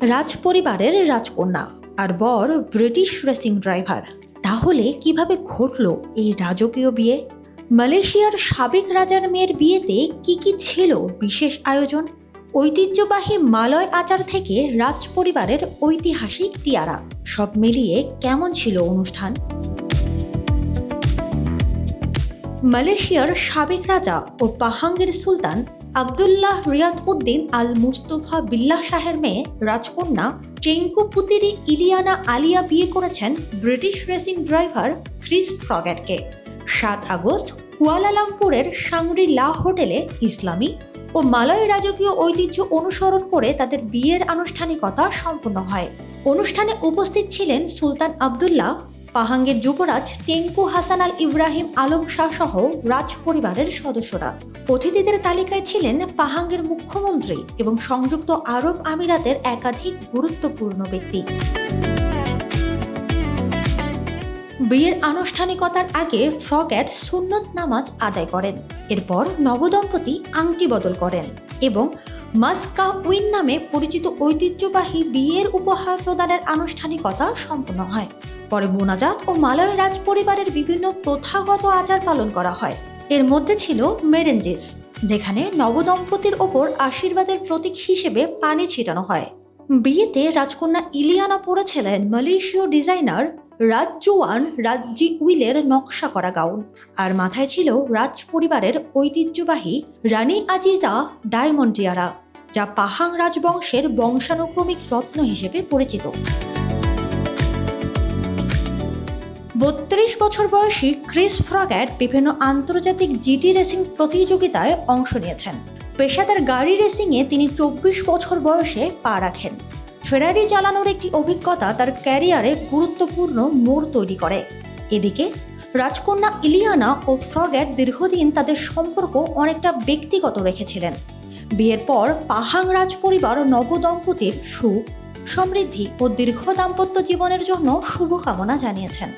রাজ পরিবারের রাজকন্যা আর বর ব্রিটিশ রেসিং ড্রাইভার। তাহলে কিভাবে ঘটলো এই রাজকীয় বিয়ে? মালয়েশিয়ার সাবেক রাজার মেয়ের বিয়েতে কি কি ছিল বিশেষ আয়োজন? ঐতিহ্যবাহী মালয় আচার থেকে রাজ পরিবারের ঐতিহাসিক টিয়ারা, সব মিলিয়ে কেমন ছিল অনুষ্ঠান? মালয়েশিয়ার সাবেক রাজা ও পাহাঙ্গের সুলতান আবদুল্লাহ রিয়াদ উদ্দিন আল মুস্তফা বিল্লাহ শাহের মেয়ে রাজকন্যা টেঙ্কু পুতিরি ইলিয়ানা আলিয়া বিয়ে করেছেন ব্রিটিশ রেসিং ড্রাইভার ক্রিস ফ্রগেটকে। ৭ আগস্ট কুয়ালালামপুরের সাংরি লা হোটেলে ইসলামী ও মালয় রাজকীয় ঐতিহ্য অনুসরণ করে তাদের বিয়ের আনুষ্ঠানিকতা সম্পন্ন হয়। অনুষ্ঠানে উপস্থিত ছিলেন সুলতান আবদুল্লাহ, পাহাঙ্গের যুবরাজ টেঙ্কু হাসান আল ইব্রাহিম আলম শাহ সহ রাজ পরিবারের সদস্যরা। অতিথিদের তালিকায় ছিলেন পাহাঙ্গের মুখ্যমন্ত্রী এবং সংযুক্ত আরব আমিরাতের একাধিক গুরুত্বপূর্ণ ব্যক্তি। বিয়ের আনুষ্ঠানিকতার আগে ফ্রগেট সুন্নত নামাজ আদায় করেন। এরপর নবদম্পতি আংটি বদল করেন এবং মাস্কা উইন নামে পরিচিত ঐতিহ্যবাহী বিয়ের উপহার প্রদানের আনুষ্ঠানিকতা সম্পন্ন হয়। পরে মোনাজাত ও মালয় রাজ পরিবারের বিভিন্ন প্রথাগত আচার পালন করা হয়। এর মধ্যে ছিল মেরেঞ্জেস, যেখানে নবদম্পতির ওপর আশীর্বাদের প্রতীক হিসেবে পানি ছিটানো হয়। বিয়েতে রাজকন্যা ইলিয়ানা পরেছিলেন মালয়েশীয় ডিজাইনার রাজজুয়ান রাজ্জি উইলের নকশা করা গাউন, আর মাথায় ছিল রাজ পরিবারের ঐতিহ্যবাহী রানী আজিজা ডায়মন্ড টিয়ারা, যা পাহাং রাজবংশের বংশানুক্রমিক রত্ন হিসেবে পরিচিত। ৩২ বছর বয়সী ক্রিস ফ্রগেট বিভিন্ন আন্তর্জাতিক জিটি রেসিং প্রতিযোগিতায় অংশ নিয়েছেন। পেশাদার গাড়ি রেসিংয়ে তিনি ২৪ বছর বয়সে পা রাখেন। ফেরারি চালানোর একটি অভিজ্ঞতা তার ক্যারিয়ারে গুরুত্বপূর্ণ মোড় তৈরি করে। এদিকে রাজকন্যা ইলিয়ানা ও ফ্রগেট দীর্ঘদিন তাদের সম্পর্ক অনেকটা ব্যক্তিগত রেখেছিলেন। বিয়ের পর পাহাং রাজ পরিবার নবদম্পতির সুখ, সমৃদ্ধি ও দীর্ঘ দাম্পত্য জীবনের জন্য শুভকামনা জানিয়েছেন।